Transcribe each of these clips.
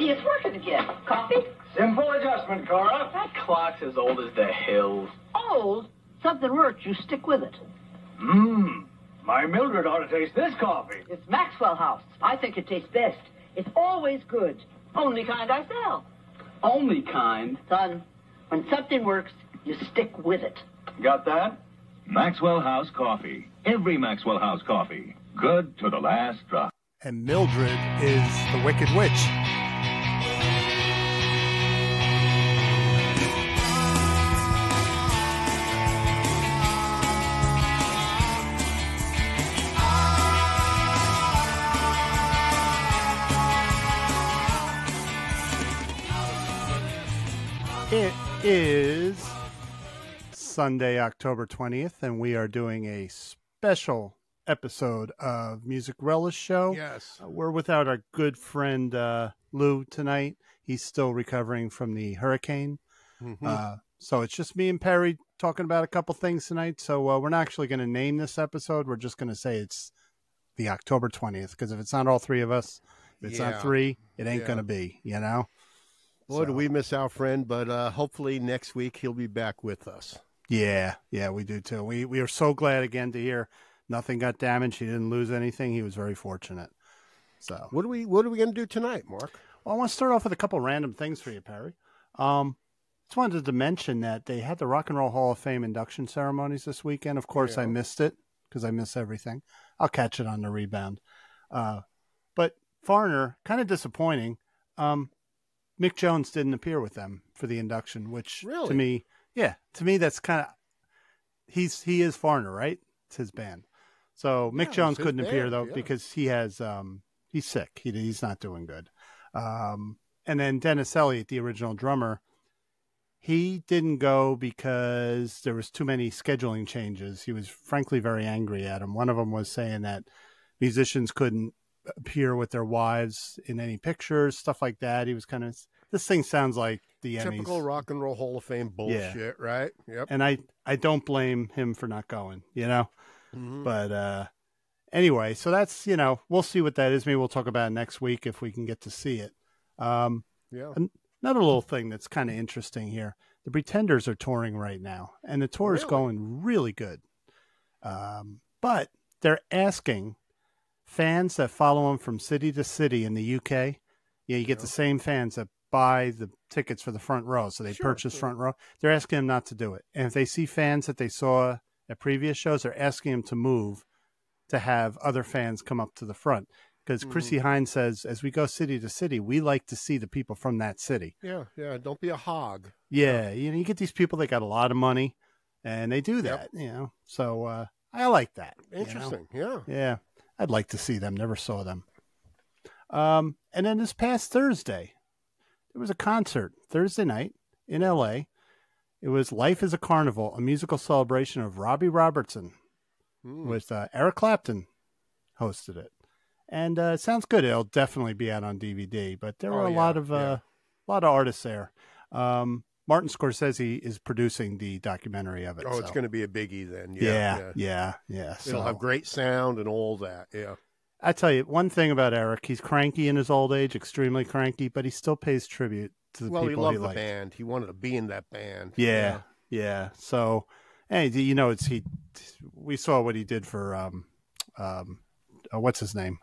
See, it's working again. Coffee? Simple adjustment, Cora. That clock's as old as the hills. Old? Something works, you stick with it. My Mildred ought to taste this coffee. It's Maxwell House. I think it tastes best. It's always good. Only kind I sell. Only kind. Son, when something works, you stick with it. Got that? Maxwell House Coffee. Every Maxwell House coffee. Good to the last drop. And Mildred is the Wicked Witch. It is Sunday, October 20th, and we are doing a special episode of Music Relish Show. Yes. We're without our good friend Lou tonight. He's still recovering from the hurricane. So it's just me and Perry talking about a couple things tonight. So we're not actually going to name this episode. We're just going to say it's the October 20th, because if it's not all three of us, if it's not three, it ain't going to be, you know? Boy, do we miss our friend, but hopefully next week he'll be back with us. Yeah, we do too. We are so glad again to hear nothing got damaged. He didn't lose anything. He was very fortunate. So what are we going to do tonight, Mark? Well, I want to start off with a couple random things for you, Perry. Just wanted to mention that they had the Rock and Roll Hall of Fame induction ceremonies this weekend. Of course, I missed it because I miss everything. I'll catch it on the rebound. But Foreigner, kind of disappointing. Mick Jones didn't appear with them for the induction, which to me, that's kind of, he is Foreigner, right? It's his band. So Mick Jones couldn't appear though, because he has, he's sick. He's not doing good. And then Dennis Elliott, the original drummer, he didn't go because there was too many scheduling changes. He was frankly very angry at him. One of them was saying that musicians couldn't appear with their wives in any pictures, stuff like that. He was kind of, this thing sounds like the typical Emmys. Rock and Roll Hall of Fame bullshit, right? Yep. And I don't blame him for not going, you know? But anyway, so that's, you know, we'll see what that is. Maybe we'll talk about it next week if we can get to see it. Another little thing that's kind of interesting here. The Pretenders are touring right now, and the tour is going really good. But they're asking fans that follow them from city to city in the UK. Yeah, you get the same fans that buy the tickets for the front row. So they purchase front row. They're asking them not to do it. And if they see fans that they saw at previous shows, they're asking them to move to have other fans come up to the front. Because Chrissy Hines says, as we go city to city, we like to see the people from that city. Yeah. Don't be a hog. Yeah. You know, you get these people, they got a lot of money, and they do that, you know. So I like that. Interesting. You know? Yeah. I'd like to see them. Never saw them. And then this past Thursday, there was a concert Thursday night in L.A. It was Life is a Carnival, a musical celebration of Robbie Robertson with Eric Clapton hosted it. And it sounds good. It'll definitely be out on DVD, but there were a lot of artists there. Martin Scorsese is producing the documentary of it. Oh, it's going to be a biggie then. Yeah. It'll have great sound and all that. Yeah. I tell you, one thing about Eric, he's cranky in his old age, extremely cranky, but he still pays tribute to the people he liked. Well, he loved the band. He wanted to be in that band. Yeah. So, hey, you know, we saw what he did for, what's his name?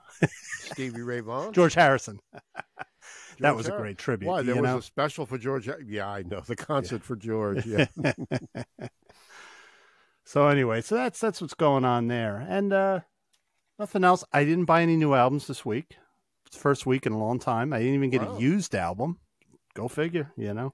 Stevie Ray Vaughan? George Harrison. That was a great tribute. Why? There was a special for George. Yeah, I know. The concert for George. Yeah. So anyway, so that's what's going on there. And nothing else. I didn't buy any new albums this week. It's the first week in a long time. I didn't even get a used album. Go figure, you know.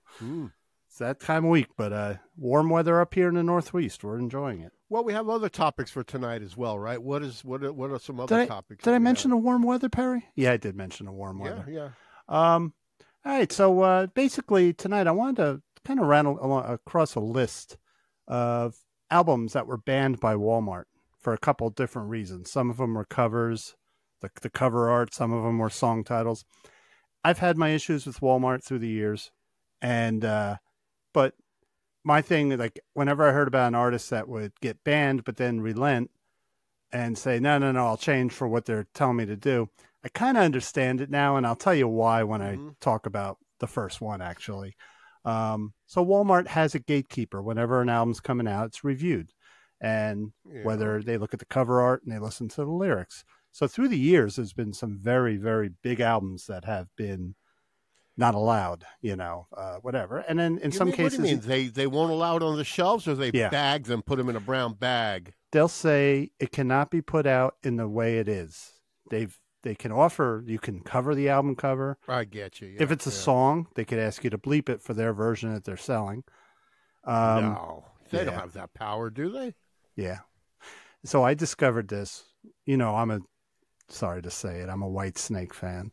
It's that time of week, but warm weather up here in the Northeast. We're enjoying it. Well, we have other topics for tonight as well, right? What are some other topics? Did I mention the warm weather, Perry? Yeah, I did mention the warm weather. Yeah. All right, so basically tonight I wanted to kind of rattle across a list of albums that were banned by Walmart for a couple of different reasons. Some of them were covers, the cover art. Some of them were song titles. I've had my issues with Walmart through the years, and but my thing, like, whenever I heard about an artist that would get banned but then relent and say, no, I'll change for what they're telling me to do, I kind of understand it now, and I'll tell you why when I talk about the first one, actually. So Walmart has a gatekeeper. Whenever an album's coming out, it's reviewed. And whether they look at the cover art and they listen to the lyrics. So through the years, there's been some very, very big albums that have been not allowed, whatever. And then in some cases... What do you mean? They won't allow it on the shelves, or they bag them, put them in a brown bag? They'll say it cannot be put out in the way it is. They can offer, you can cover the album cover. I get you. Yeah, if it's a song, they could ask you to bleep it for their version that they're selling. No, they don't have that power, do they? Yeah. So I discovered this. Sorry to say it, I'm a White Snake fan.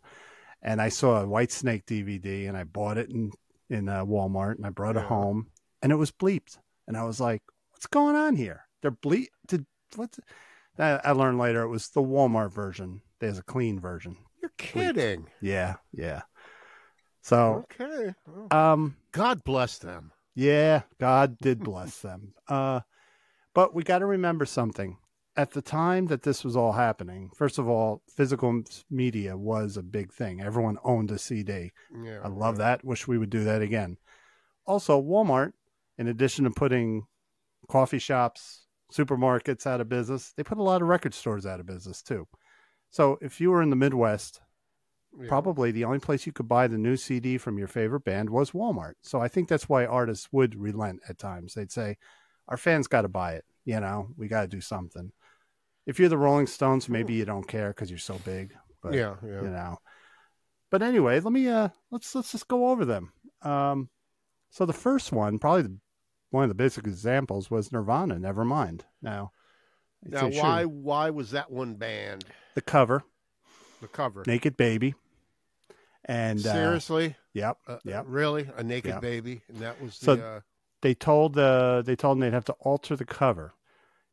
And I saw a White Snake DVD, and I bought it in Walmart, and I brought it home, and it was bleeped. And I was like, what's going on here? They're bleeped. I learned later it was the Walmart version. There's a clean version. You're kidding. Yeah. So, okay. God bless them. Yeah, God did bless them. But we got to remember something. At the time that this was all happening, first of all, physical media was a big thing. Everyone owned a CD. Yeah, I love that. Wish we would do that again. Also, Walmart, in addition to putting coffee shops, supermarkets out of business, they put a lot of record stores out of business too. So if you were in the Midwest, probably the only place you could buy the new CD from your favorite band was Walmart. So I think that's why artists would relent at times. They'd say, our fans got to buy it. We got to do something. If you're the Rolling Stones, maybe you don't care because you're so big. But, But anyway, let me let's just go over them. So the first one, probably one of the basic examples, was Nirvana, Nevermind. Now why was that one banned? The cover. Naked Baby. And seriously? Yep. Really? A naked baby? And that was they told them they'd have to alter the cover.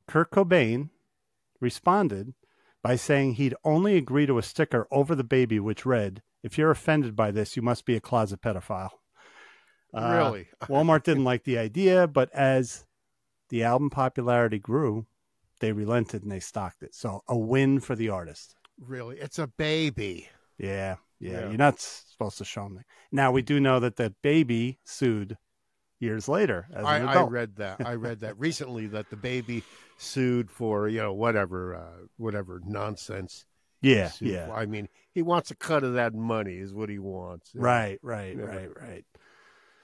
Kurt Cobain responded by saying he'd only agree to a sticker over the baby which read, "If you're offended by this, you must be a closet pedophile." Really? Walmart didn't like the idea, but as the album popularity grew, they relented and they stocked it. So a win for the artist. Really? It's a baby. Yeah. You're not supposed to show them. Now, we do know that the baby sued years later as an adult. I read that recently, that the baby sued for, whatever nonsense. Yeah. I mean, he wants a cut of that money is what he wants. Right.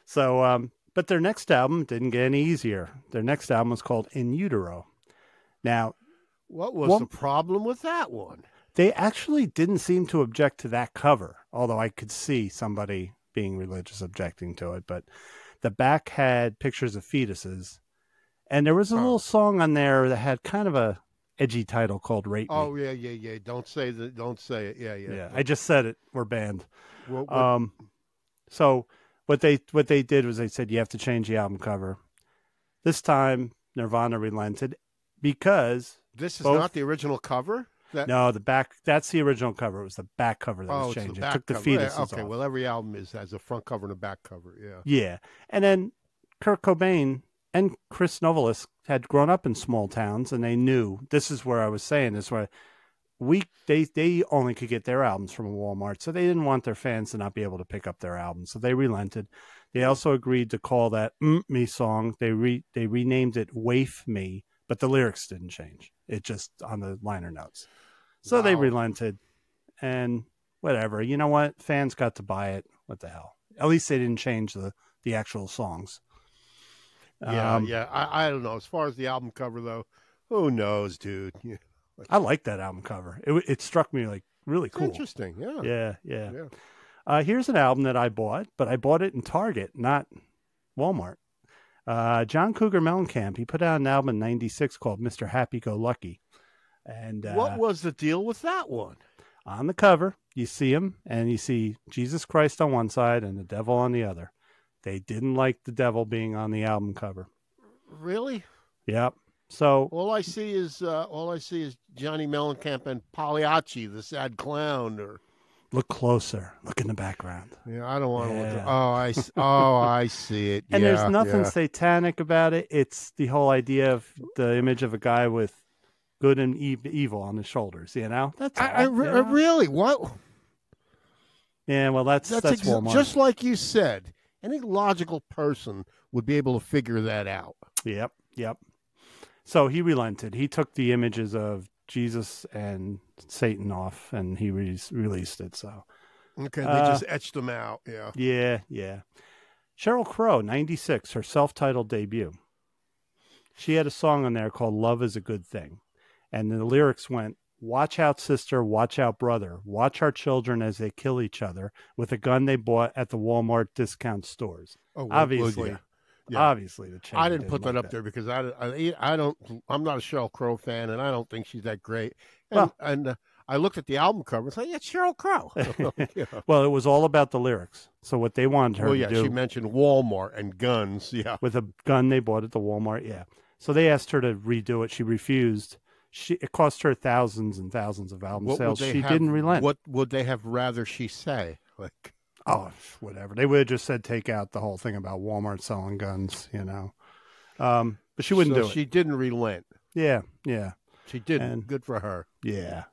So, but their next album didn't get any easier. Their next album was called In Utero. Now, what was the problem with that one? They actually didn't seem to object to that cover, although I could see somebody being religious objecting to it. But the back had pictures of fetuses, and there was a little song on there that had kind of a edgy title called "Rape Me." Oh yeah. Don't say it. Yeah. I just said it. We're banned. So what they did was they said you have to change the album cover. This time Nirvana relented because this is not the original cover. No, the back. That's the original cover. It was the back cover that was changed. It took the fetuses off. Okay, well, every album has a front cover and a back cover. Yeah. Yeah, and then Kurt Cobain and Chris Novoselic had grown up in small towns, and they knew this is where I was saying this. Where they only could get their albums from Walmart, so they didn't want their fans to not be able to pick up their albums. So they relented. They also agreed to call that "Me" song. They renamed it "Waif Me," but the lyrics didn't change. It just on the liner notes. So they relented, and whatever. You know what? Fans got to buy it. What the hell? At least they didn't change the actual songs. Yeah. I don't know. As far as the album cover, though, who knows, dude? I like that album cover. It struck me like really cool. Interesting. Yeah. Yeah. Here's an album that I bought, but I bought it in Target, not Walmart. John Cougar Mellencamp, he put out an album in '96 called Mr. Happy Go Lucky. And what was the deal with that one? On the cover, you see him, and you see Jesus Christ on one side and the devil on the other. They didn't like the devil being on the album cover. Really? Yep. So all I see is Johnny Mellencamp and Pagliacci, the sad clown. Or look closer. Look in the background. Yeah, I don't want to look. I see it. And there's nothing satanic about it. It's the whole idea of the image of a guy with good and evil on his shoulders. You know, that's all, really what? Yeah, well, that's Walmart. Just like you said. Any logical person would be able to figure that out. Yep. So he relented. He took the images of Jesus and Satan off, and he released it. So okay, they just etched them out. Yeah. Sheryl Crow, 96, her self-titled debut. She had a song on there called "Love Is a Good Thing," and the lyrics went, "Watch out, sister. Watch out, brother. Watch our children as they kill each other with a gun they bought at the Walmart discount stores." Oh, obviously, obviously, the chain I didn't put that like up there because I don't. I'm not a Sheryl Crow fan, and I don't think she's that great. And I looked at the album cover and said, "Yeah, it's Sheryl Crow." Well, it was all about the lyrics. So what they wanted her to do. She mentioned Walmart and guns. Yeah, with a gun they bought at the Walmart. Yeah. So they asked her to redo it. She refused. It cost her thousands and thousands of album sales. She didn't relent. What would they have rather she say? Like, oh, whatever. They would have just said take out the whole thing about Walmart selling guns, you know. But she wouldn't do it. She didn't relent. Yeah. She didn't. Good for her. Yeah.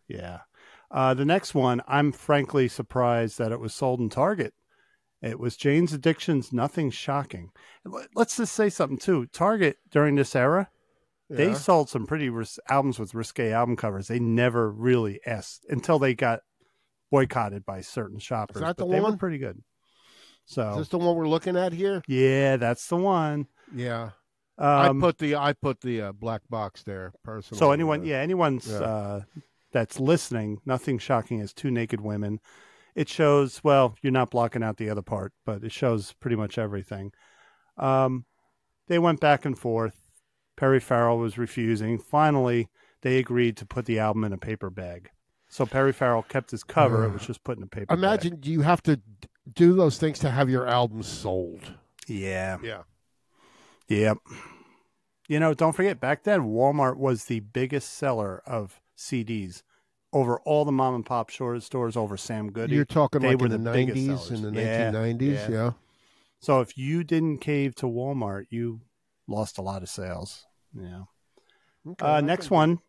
The next one, I'm frankly surprised that it was sold in Target. It was Jane's Addiction's Nothing Shocking. Let's just say something, too. Target, during this era, they sold some pretty albums with risque album covers. They never really asked until they got boycotted by certain shoppers. Is that the one? They were one? pretty good. So is this the one we're looking at here? Yeah, that's the one. Yeah. I put the black box there personally. So anyone's that's listening, Nothing Shocking is two naked women. It shows, well, you're not blocking out the other part, but it shows pretty much everything. They went back and forth. Perry Farrell was refusing. Finally, they agreed to put the album in a paper bag. So Perry Farrell kept his cover. It was just put in a paper Imagine bag. You have to do those things to have your album sold. Yeah. Yep. You know, don't forget, back then, Walmart was the biggest seller of CDs over all the mom and pop stores over Sam Goody. You're talking they like were in the 90s, in the 1990s, yeah. So if you didn't cave to Walmart, you lost a lot of sales. Yeah. Okay, next one,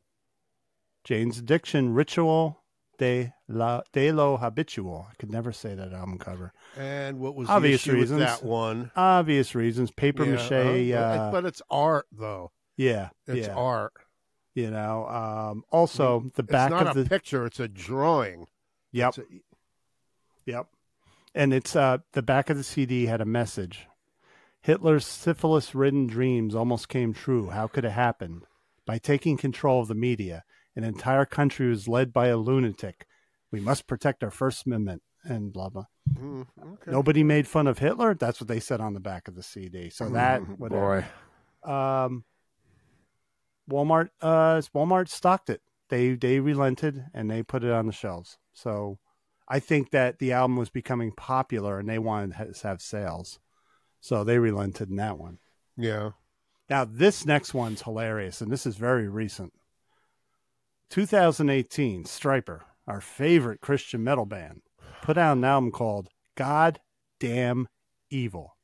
Jane's Addiction, Ritual de lo Habitual. I could never say that album cover. And what was obvious the issue reasons, with that one? Obvious reasons. Paper mache. But it's art, though. Yeah. It's art. You know, also the back of the... It's not a picture, it's a drawing. Yep. Yep. And it's the back of the CD had a message. Hitler's syphilis-ridden dreams almost came true. How could it happen? By taking control of the media. An entire country was led by a lunatic. We must protect our First Amendment and blah, blah. Okay. Nobody made fun of Hitler? That's what they said on the back of the CD. So that, whatever. Boy. Walmart stocked it. They relented and they put it on the shelves. So I think that the album was becoming popular and they wanted to have sales. So they relented in that one. Yeah. Now this next one's hilarious, and this is very recent. 2018, Stryper, our favorite Christian metal band, put out an album called God Damn Evil.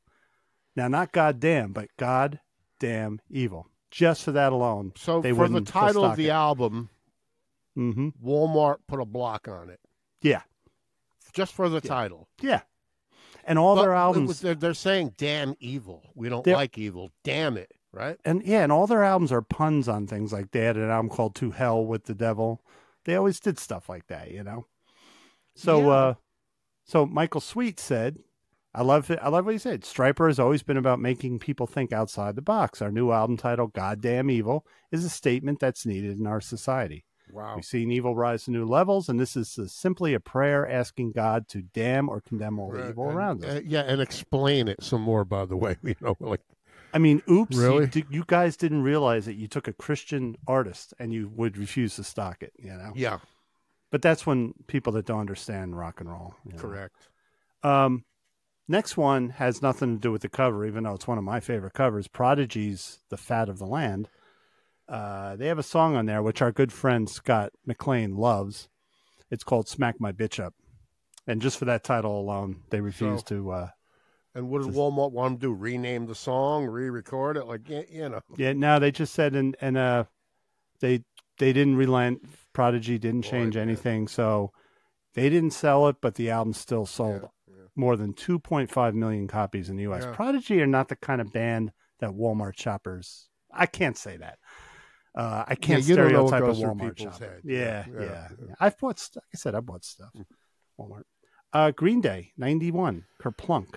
Now, not goddamn, but God Damn Evil. Just for that alone. So for the title of the album, Walmart put a block on it. Yeah. Just for the title. Yeah. And all their albums. They're saying damn evil. We don't like evil. Damn it. Right? And all their albums are puns on things. Like they had an album called To Hell with the Devil. They always did stuff like that, you know? So, so Michael Sweet said, I love what he said. Stryper has always been about making people think outside the box. Our new album title, Goddamn Evil, is a statement that's needed in our society. Wow. We've seen evil rise to new levels, and this is simply a prayer asking God to damn or condemn all the evil around us. And explain it some more, by the way. You know, like, I mean, oops, really? You guys didn't realize that you took a Christian artist and you would refuse to stock it, you know? Yeah. But that's when people that don't understand rock and roll. You know? Correct. Next one has nothing to do with the cover, even though it's one of my favorite covers. Prodigy's The Fat of the Land. They have a song on there, which our good friend Scott McLean loves. It's called Smack My Bitch Up. And just for that title alone, they refuse to... and what does Walmart want to do? Rename the song? Re-record it? Like, you know. Yeah, no, they just said, and they they didn't relent. Prodigy didn't change anything, so they didn't sell it, but the album still sold more than 2.5 million copies in the U.S. Yeah. Prodigy are not the kind of band that Walmart shoppers. I can't say that. I can't stereotype a Walmart shopper. Yeah. I've bought, like I said, I bought stuff. Walmart. Green Day, 91, Kerplunk,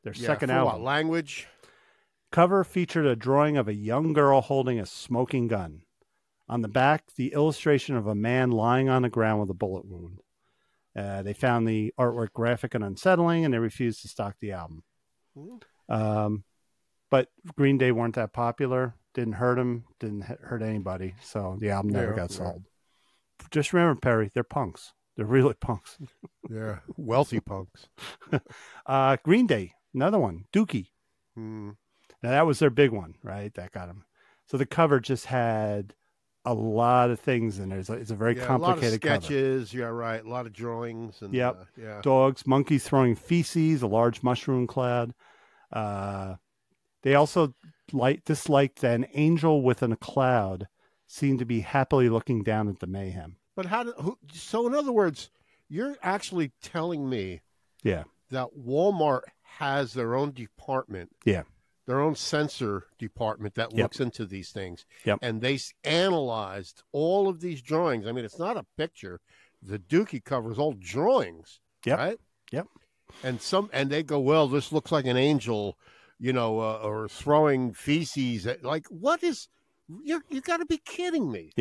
their second album. What language? Cover featured a drawing of a young girl holding a smoking gun. On the back, the illustration of a man lying on the ground with a bullet wound. They found the artwork graphic and unsettling, and they refused to stock the album. But Green Day weren't that popular. Didn't hurt them. Didn't hurt anybody. So the album never got sold. Just remember, Perry, they're punks. They're really punks. Yeah, wealthy punks. Green Day, another one, Dookie. Now that was their big one, right? That got them. So the cover just had a lot of things in there. It's a very complicated cover. A lot of sketches. Cover. Yeah, right. A lot of drawings. And, Dogs, monkeys throwing feces, a large mushroom cloud. They also disliked that an angel within a cloud seemed to be happily looking down at the mayhem. But so in other words, you're actually telling me that Walmart has their own department. Yeah. Their own censor department that looks into these things. And they analyzed all of these drawings. I mean, it's not a picture. The Dookie cover is all drawings. Right? And they go, well, this looks like an angel, or throwing feces. Like, what is, you got to be kidding me.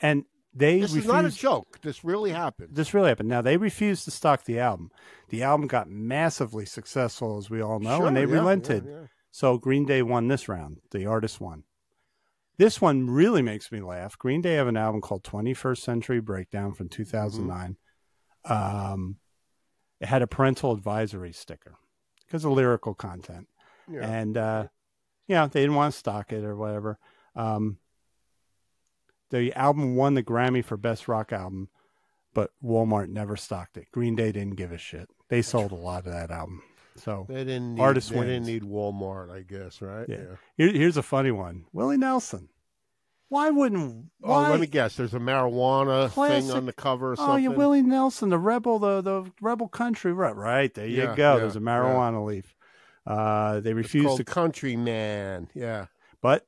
And this is not a joke. This really happened. Now, they refused to stock the album. The album got massively successful, as we all know, and they relented. So Green Day won this round. The artist won. This one really makes me laugh. Green Day have an album called 21st Century Breakdown from 2009. It had a parental advisory sticker because of lyrical content. And, they didn't want to stock it or whatever. The album won the Grammy for Best Rock Album, but Walmart never stocked it. Green Day didn't give a shit. They sold a lot of that album. So they didn't need, Walmart, I guess, right? Here's a funny one. Willie Nelson. Why wouldn't? Why? Oh, let me guess. There's a marijuana thing on the cover or something. Oh, yeah, Willie Nelson, the rebel, the rebel country. Right there you go. There's a marijuana leaf. They refused to Countryman. Yeah, but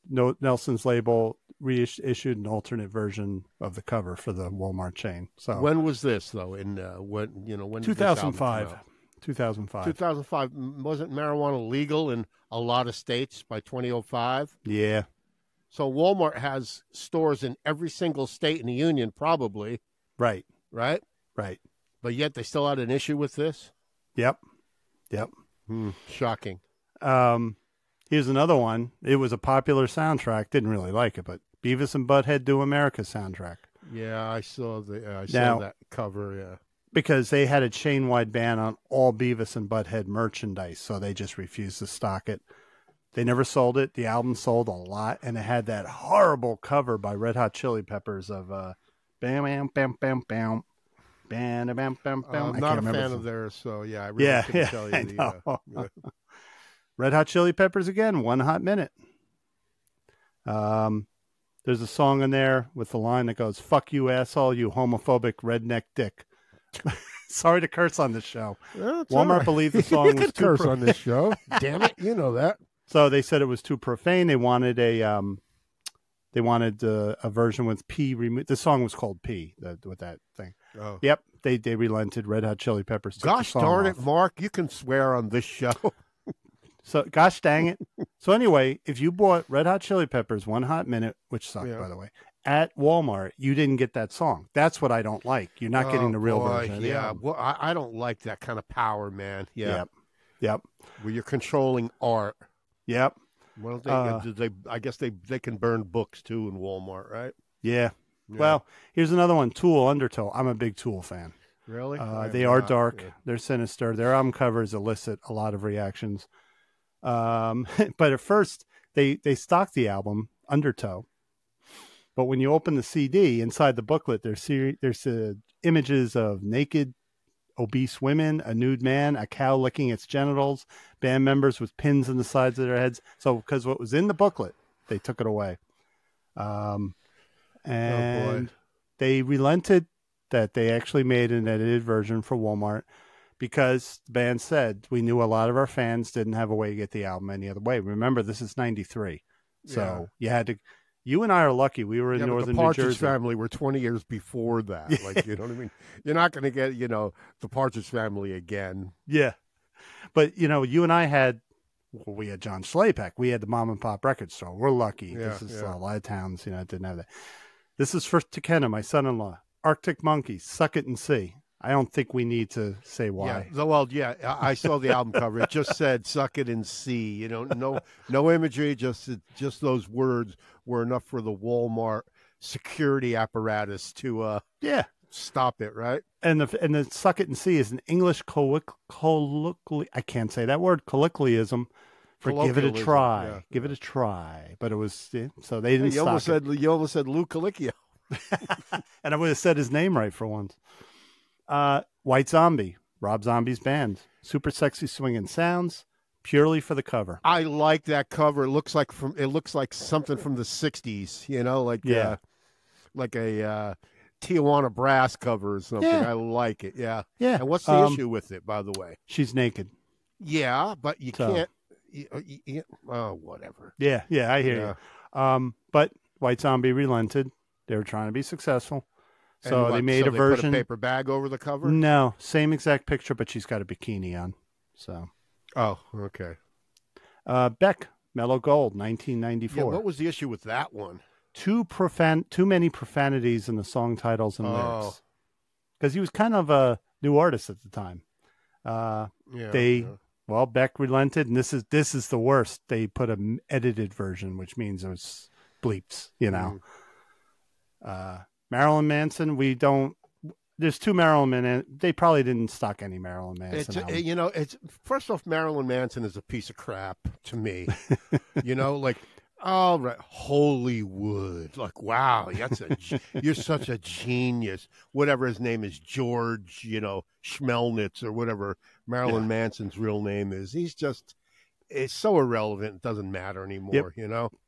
Nelson's label reissued an alternate version of the cover for the Walmart chain. So when was this though? In when 2005. 2005. Wasn't marijuana legal in a lot of states by 2005? Yeah. So Walmart has stores in every single state in the union, probably. Right. Right? Right. But yet they still had an issue with this? Yep. Shocking. Here's another one. It was a popular soundtrack. Didn't really like it, but Beavis and Butthead Do America soundtrack. Yeah, I saw that cover, yeah. Because they had a chain-wide ban on all Beavis and Butthead merchandise, so they just refused to stock it. They never sold it. The album sold a lot, and it had that horrible cover by Red Hot Chili Peppers of bam, bam, bam, bam, bam, bam, bam, bam, bam. I'm not a fan of theirs, so yeah, I really couldn't tell you. Red Hot Chili Peppers again, One Hot Minute. There's a song in there with the line that goes, "Fuck you, asshole, you homophobic redneck dick." Sorry to curse on this show. Walmart believed the song was too curse on this show. Damn it, you know that. So they said it was too profane. They wanted a version with P removed. The song was called P with that thing. Oh. Yep, they relented. Red Hot Chili Peppers. Gosh darn it, Mark! You can swear on this show. So, gosh dang it. So anyway, if you bought Red Hot Chili Peppers, One Hot Minute, which sucked, by the way, at Walmart, you didn't get that song. That's what I don't like. You're not getting the real version. Yeah, well, I don't like that kind of power, man. Yeah. Yep. Where you're controlling art. Yep. Well, I guess they can burn books, too, in Walmart, right? Yeah. Well, here's another one, Tool, Undertow. I'm a big Tool fan. Really? They are dark. Yeah. They're sinister. Their album covers elicit a lot of reactions. But at first, they stocked the album, Undertow. But when you open the CD, inside the booklet, there's images of naked, obese women, a nude man, a cow licking its genitals, band members with pins in the sides of their heads. So because what was in the booklet, they took it away. and they relented that they actually made an edited version for Walmart because the band said we knew a lot of our fans didn't have a way to get the album any other way. Remember, this is 93. So you had to. You and I are lucky. We were in northern New Jersey. The Partridge Family were 20 years before that. Like, you know what I mean? You're not going to get, the Partridge Family again. Yeah. But, you and I had, we had John Schlapek. We had the mom and pop record store. We're lucky. Yeah, this is a lot of towns, didn't have that. This is for Tekenna, my son-in-law. Arctic Monkeys, Suck It and See. I don't think we need to say why. Yeah. Well, I saw the album cover. It just said "suck it and see." No imagery. Just those words were enough for the Walmart security apparatus to stop it, right? And the "suck it and see" is an English I can't say that word, colloquialism for give it a try. Yeah. Give it a try. But it was so they didn't. You almost said Lou Colicchio. And I would have said his name right for once. White Zombie, Rob Zombie's band. Super sexy swinging sounds, purely for the cover. I like that cover. It looks like something from the 60s, like a Tijuana Brass cover or something. Yeah. I like it. Yeah. Yeah. And what's the issue with it, by the way? She's naked. Yeah, but you can't. Whatever. Yeah, I hear you. But White Zombie relented. They were trying to be successful. So they made a version. Put a paper bag over the cover? No, same exact picture, but she's got a bikini on. So. Oh, okay. Beck, Mellow Gold, 1994. Yeah, what was the issue with that one? Too many profanities in the song titles and lyrics. Because he was kind of a new artist at the time. Beck relented, and this is the worst. They put an edited version, which means it was bleeps, Marilyn Manson, there's two Marilyn Manson. They probably didn't stock any Marilyn Manson. It's first off, Marilyn Manson is a piece of crap to me. All right, Hollywood. Like, wow, you're such a genius. Whatever his name is, George, Schmelnitz or whatever Marilyn Manson's real name is. It's so irrelevant. It doesn't matter anymore,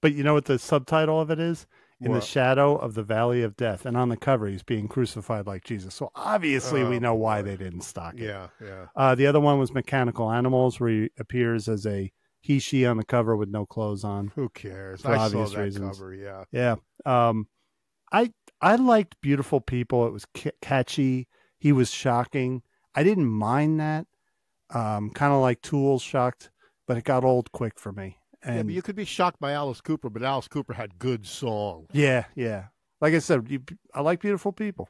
But you know what the subtitle of it is? In the shadow of the valley of death. And on the cover, he's being crucified like Jesus. So obviously we know why they didn't stock it. Yeah. The other one was Mechanical Animals, where he appears as a she on the cover with no clothes on. Who cares? For obvious reasons. Cover, yeah. Yeah. I liked Beautiful People. It was catchy. He was shocking. I didn't mind that. Kind of like Tool shocked, but it got old quick for me. But you could be shocked by Alice Cooper, but Alice Cooper had good songs. Yeah. Like I said, I like Beautiful People.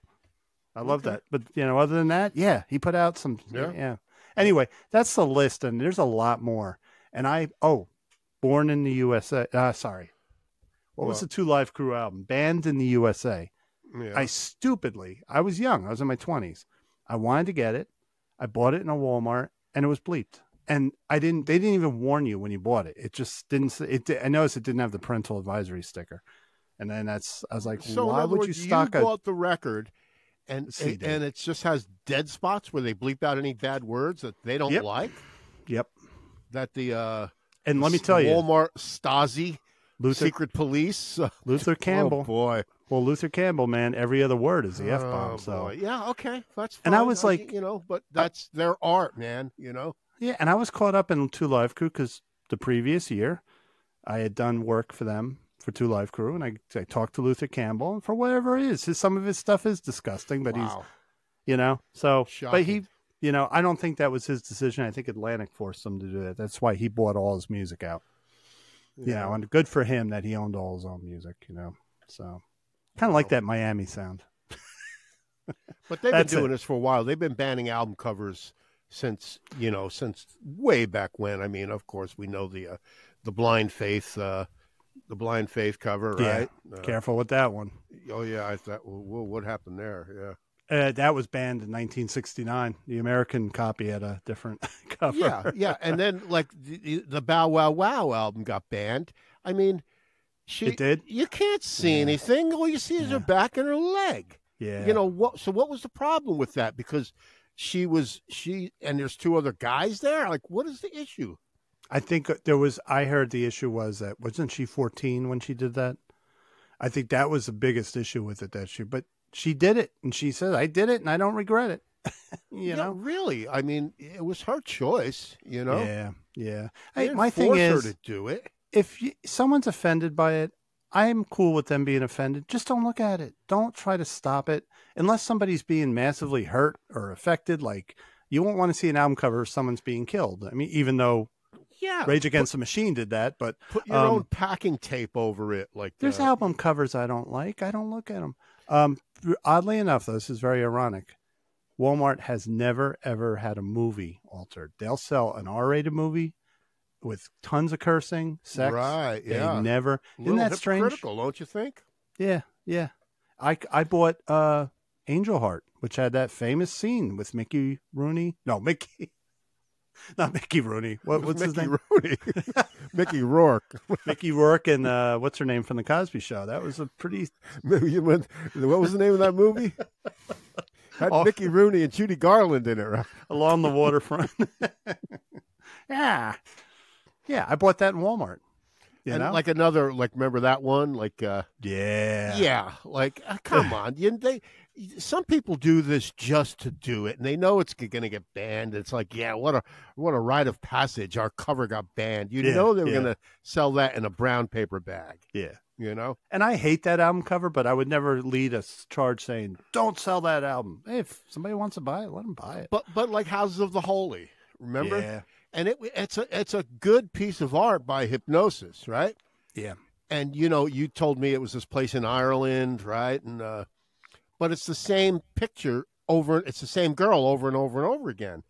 I love that. But, other than that, he put out some. Yeah. Anyway, that's the list, and there's a lot more. And Born in the USA. Sorry. What was the Two Live Crew album? Banned in the USA. Yeah. I was young. I was in my 20s. I wanted to get it. I bought it in a Walmart, and it was bleeped. And they didn't even warn you when you bought it. It just didn't. I noticed it didn't have the parental advisory sticker. And then I was like, why would you stock you bought the record and it just has dead spots where they bleep out any bad words that they don't like? Yep. That and let me tell you, Walmart Stasi, Secret Police, Luther Campbell. Oh boy. Well, Luther Campbell, man, every other word is the F-bomb. So boy. Yeah, okay, that's fine. And I was like, but that's their art, man. Yeah, and I was caught up in Two Live Crew because the previous year I had done work for them for Two Live Crew, and I talked to Luther Campbell, and for whatever it is, some of his stuff is disgusting, but he's, so, shocking. But he, I don't think that was his decision. I think Atlantic forced him to do that. That's why he bought all his music out. And good for him that he owned all his own music, so kind of like that Miami sound. But they've been doing this for a while. They've been banning album covers since way back when. I mean, of course, we know the Blind Faith cover, right? Careful with that one. Oh yeah, I thought, what happened there? That was banned in 1969. The American copy had a different cover. Yeah, and then like the Bow Wow Wow album got banned. I mean, it did. You can't see anything. All you see is her back and her leg. Yeah. So what was the problem with that? Because she and there's two other guys there. Like, what is the issue? I think I heard the issue was that wasn't she 14 when she did that? I think that was the biggest issue with it but she did it, and she said, I did it, and I don't regret it. you know, really. I mean, it was her choice. You know. Yeah. Hey, my thing is, her to do it. If someone's offended by it, I'm cool with them being offended. Just don't look at it. Don't try to stop it unless somebody's being massively hurt or affected. Like, you won't want to see an album cover if someone's being killed. I mean, even though Rage Against the Machine did that, but put your own packing tape over it. Like, there's album covers I don't like. I don't look at them. Oddly enough, though, this is very ironic. Walmart has never, ever had a movie altered. They'll sell an R-rated movie with tons of cursing, sex. Right, yeah. They never. Isn't that strange? Hypocritical, don't you think? Yeah. I bought Angel Heart, which had that famous scene with Mickey Rooney. No, Mickey. Not Mickey Rooney. What's his name? Rooney. Mickey Rourke. Mickey Rourke and what's her name from The Cosby Show? That was a pretty... What was the name of that movie? Had Mickey Rooney and Judy Garland in it, right? Along the waterfront. Yeah, I bought that in Walmart. You know? Like another, like, remember that one? Like, yeah, like, come on. Some people do this just to do it, and they know it's going to get banned. It's like, what a rite of passage. Our cover got banned. You know they were going to sell that in a brown paper bag. Yeah. You know? And I hate that album cover, but I would never lead a charge saying, don't sell that album. Hey, if somebody wants to buy it, let them buy it. But like Houses of the Holy, remember? Yeah. And it's a good piece of art by Hypnosis, right? Yeah. And, you told me it was this place in Ireland, right? And but it's the same picture it's the same girl over and over and over again.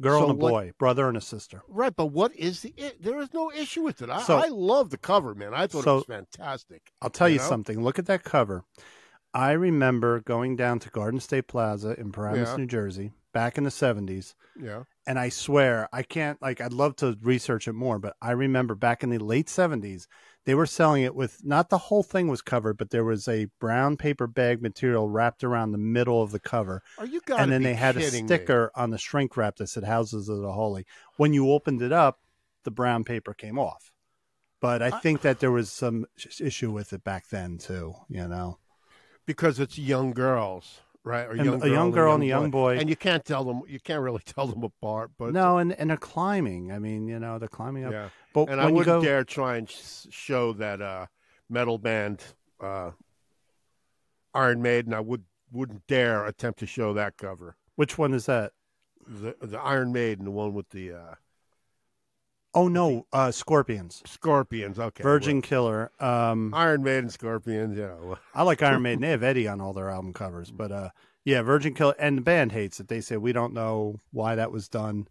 Girl and a boy, brother and a sister. Right, but what is there is no issue with it. I love the cover, man. I thought it was fantastic. I'll tell you something. Look at that cover. I remember going down to Garden State Plaza in Paramus, New Jersey, back in the 70s. Yeah. And I swear, I can't, I'd love to research it more, but I remember back in the late 70s, they were selling it with, not the whole thing was covered, but there was a brown paper bag material wrapped around the middle of the cover. Are you gotta And then be they had a kidding sticker on the shrink wrap that said Houses of the Holy. When you opened it up, the brown paper came off. But I think that there was some issue with it back then too, Because it's young girls. Right, or a young girl and a young boy, and you can't really tell them apart. But no, and they're climbing. I mean, they're climbing up. Yeah. But and I wouldn't dare try and show that metal band Iron Maiden. I wouldn't dare attempt to show that cover. Which one is that? The Iron Maiden, the one with the. Oh no, Scorpions. Scorpions, okay. Virgin Killer. Iron Maiden, Scorpions, I like Iron Maiden. They have Eddie on all their album covers. But Virgin Killer. And the band hates it. They say, we don't know why that was done.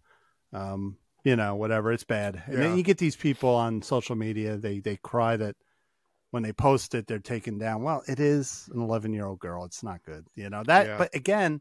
Whatever. It's bad. And then you get these people on social media. They cry that when they post it, they're taken down. Well, it is an 11-year-old girl. It's not good. But again,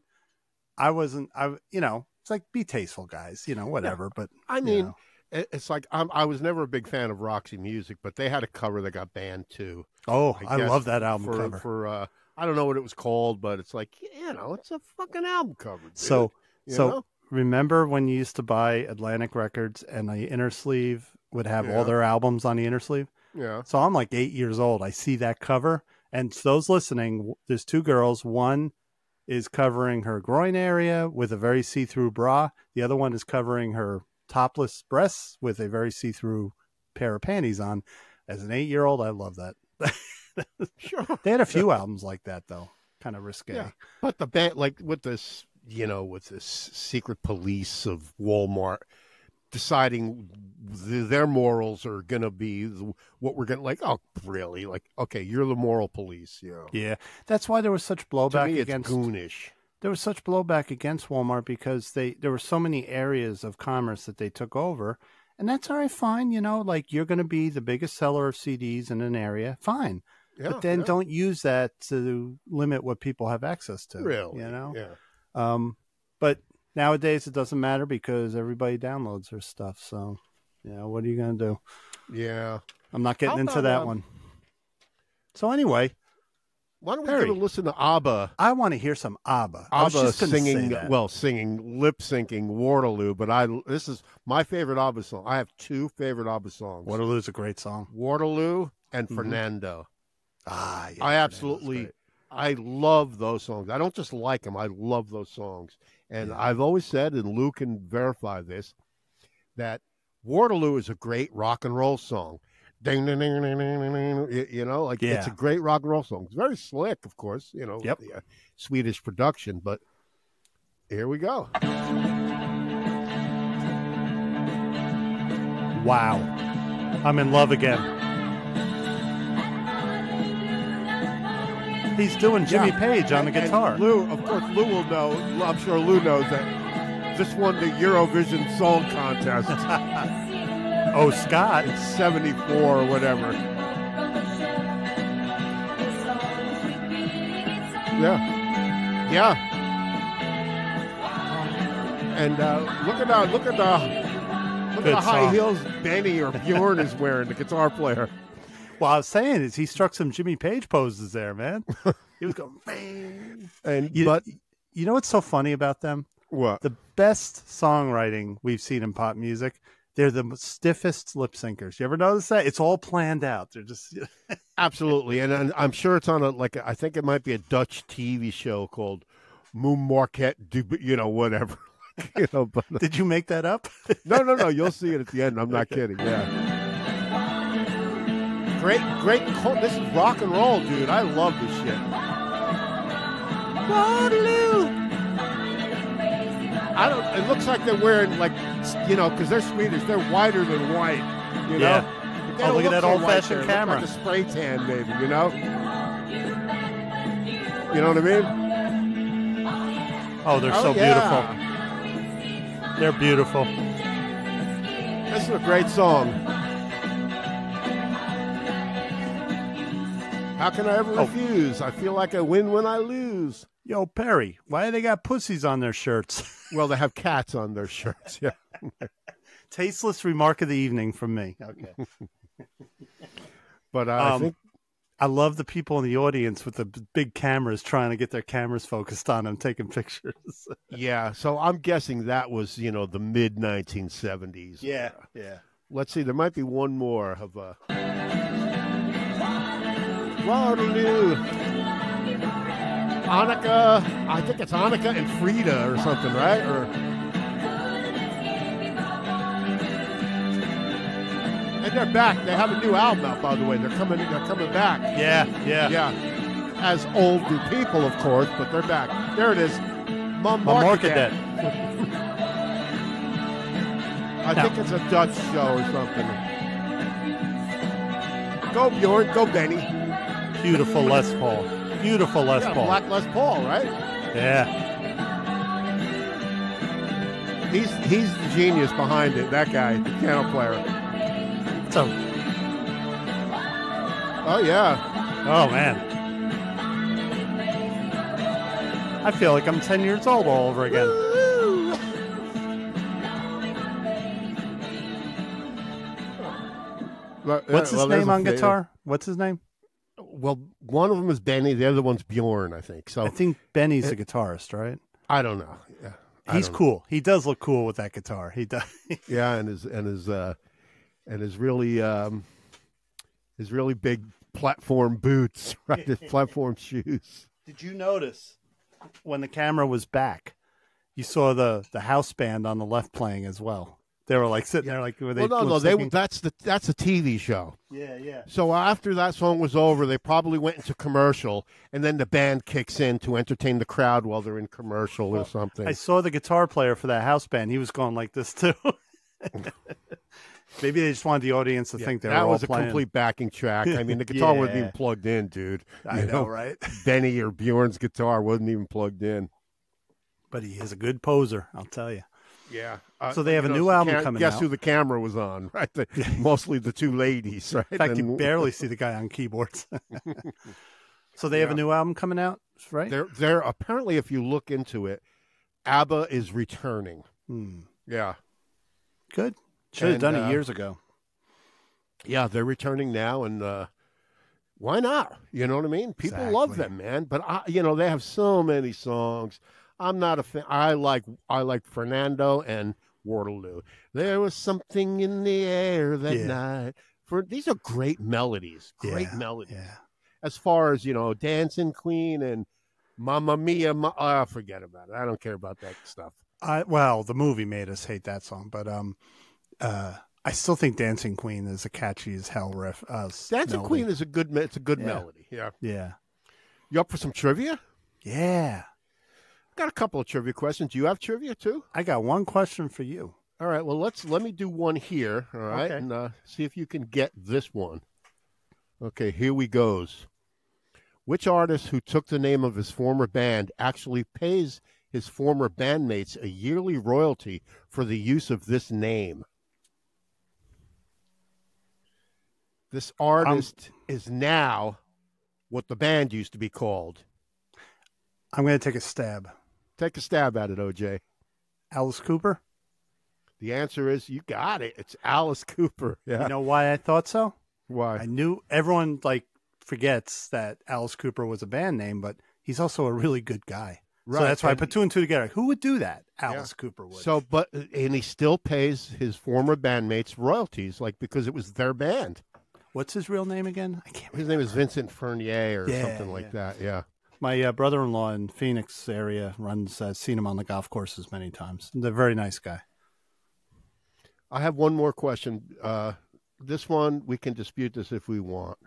it's like, be tasteful, guys. Whatever. But I mean... It's like I was never a big fan of Roxy Music, but they had a cover that got banned too. Oh, I love that album cover. For I don't know what it was called, but it's like it's a fucking album cover. Dude. So remember when you used to buy Atlantic Records and the inner sleeve would have all their albums on the inner sleeve? Yeah. So I'm like 8 years old. I see that cover, and those listening, there's two girls. One is covering her groin area with a very see-through bra. The other one is covering her topless breasts with a very see-through pair of panties on. As an 8-year-old, I love that. Sure. They had a few albums like that, though. Kind of risque. Yeah. But the band, like with this, with this secret police of Walmart deciding their morals are going to be what we're going to, like, oh, really? Like, okay, you're the moral police, Yeah. That's why there was such blowback to me, against... it's goonish. There was such blowback against Walmart because there were so many areas of commerce that they took over. And that's all right, fine. Like, you're going to be the biggest seller of CDs in an area. Fine. Yeah, but then don't use that to limit what people have access to. Really? Yeah. But nowadays it doesn't matter because everybody downloads their stuff. So, what are you going to do? Yeah. I'm not getting into that one. So anyway. Why don't we give a listen to ABBA? I want to hear some ABBA. ABBA singing, lip syncing Waterloo. But this is my favorite ABBA song. I have two favorite ABBA songs. Waterloo's a great song. Waterloo and Fernando. Ah, yeah, I absolutely, I love those songs. I don't just like them. I love those songs. And I've always said, and Lou can verify this, that Waterloo is a great rock and roll song. Ding, ding, ding, ding, ding, ding, ding, you know, like it's a great rock and roll song. It's very slick, of course, you know, the, Swedish production, but here we go. Wow. I'm in love again. He's doing Jimmy Page on the guitar. And Lou, of course, Lou will know. I'm sure Lou knows that this won the Eurovision Song Contest. Oh, Scott. In 74 or whatever. Yeah. Yeah. And look at the high heels Benny or Bjorn is wearing, the guitar player. Well, I was saying is he struck some Jimmy Page poses there, man. He was going, bang. And you know what's so funny about them? What? The best songwriting we've seen in pop music. They're the stiffest lip syncers. You ever notice that? It's all planned out. They're just absolutely, and I'm sure it's on I think it might be a Dutch TV show called Moon Marquette, you know, whatever. You know, but did you make that up? No. You'll see it at the end. I'm not kidding. Yeah. Great. This is rock and roll, dude. I love this shit. Waterloo. It looks like they're wearing you know, because they're Swedish. They're whiter than white. You know. Yeah. Oh, look at that old-fashioned camera. Like a spray tan, maybe. You know. You know what I mean? Oh, they're so beautiful. They're beautiful. This is a great song. How can I ever refuse? I feel like I win when I lose. Yo, Perry, why do they got pussies on their shirts? Well, they have cats on their shirts, yeah. Tasteless remark of the evening from me. Okay. But I think... I love the people in the audience with the big cameras trying to get their cameras focused on them, taking pictures. Yeah, so I'm guessing that was, you know, the mid-1970s. Yeah. Let's see, there might be one more of Waterloo. Annika, I think it's Annika and Frida or something, right? And they're back. They have a new album out, by the way. They're coming back. Yeah. As older people, of course, but they're back. There it is. Market. I think it's a Dutch show or something. Go Bjorn, go Benny. Beautiful Les Paul. Paul. Black Les Paul, right? Yeah. He's the genius behind it. That guy, the piano player. So. Oh yeah. Oh man. I feel like I'm 10 years old all over again. What's his name on guitar? What's his name? Well, one of them is Benny. The other one's Bjorn, I think. So I think Benny's the guitarist, right? I don't know. Yeah, he's cool. He does look cool with that guitar. He does. Yeah, and his really big platform boots, right? His platform shoes. Did you notice when the camera was back, you saw the house band on the left playing as well? They were like sitting there, like were they? Well, no, that's a TV show. Yeah. So after that song was over, they probably went into commercial, and then the band kicks in to entertain the crowd while they're in commercial or something. I saw the guitar player for that house band. He was going like this too. Maybe they just wanted the audience to think they were all playing. That was a complete backing track. I mean, the guitar wasn't even plugged in, dude. I know, right? Benny or Bjorn's guitar wasn't even plugged in. But he is a good poser, I'll tell you. Yeah. So they have a new album coming out. Guess who the camera was on, right? Mostly the two ladies, right? In fact, you barely see the guy on keyboards. So they have a new album coming out, right? They're apparently, if you look into it, ABBA is returning. Yeah. Good. Should have done it years ago. Yeah, they're returning now, and why not? You know what I mean? People love them, man. But they have so many songs. I'm not a fan. I like Fernando and Waterloo. There was something in the air that night. These are great melodies. Great melodies. Yeah. as far as, Dancing Queen and Mamma Mia, forget about it. I don't care about that stuff. Well, the movie made us hate that song, but I still think Dancing Queen is a catchy as hell riff. Dancing Queen is a good melody. Yeah. Yeah. You up for some trivia? Yeah. Got a couple of trivia questions. You have trivia too? I got one question for you. All right. Well, let me do one here. All right. Okay. And see if you can get this one. Okay. Here we goes. Which artist who took the name of his former band actually pays his former bandmates a yearly royalty for the use of this name? This artist is now what the band used to be called. I'm going to take a stab. Take a stab at it, OJ. Alice Cooper? The answer is you got it. It's Alice Cooper. Yeah. You know why I thought so? Why? I knew everyone forgets that Alice Cooper was a band name, but he's also a really good guy. Right. So that's why I put two and two together. Who would do that? Alice Cooper would. So, and he still pays his former bandmates royalties, because it was their band. What's his real name again? I can't remember. His name is Vincent Fernier or something like that. Yeah. My brother-in-law in Phoenix area runs. I've seen him on the golf courses many times. He's a very nice guy. I have one more question. This one, we can dispute this if we want.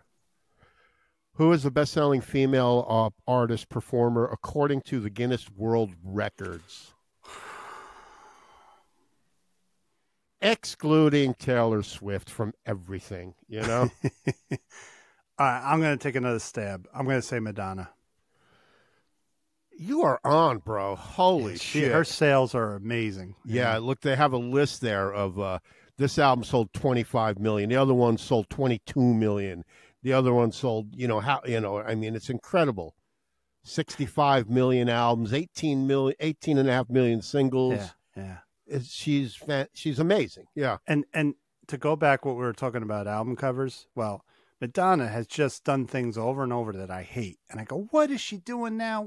Who is the best-selling female artist performer according to the Guinness World Records? Excluding Taylor Swift from everything, All right, I'm going to take another stab. I'm going to say Madonna. You are on, bro. Holy shit. Her sales are amazing. Yeah, look, they have a list there of this album sold 25 million. The other one sold 22 million. The other one sold, it's incredible. 65 million albums, 18.5 million singles. Yeah. She's amazing. Yeah. And to go back what we were talking about album covers, well, Madonna has just done things over and over that I hate. And I go, what is she doing now?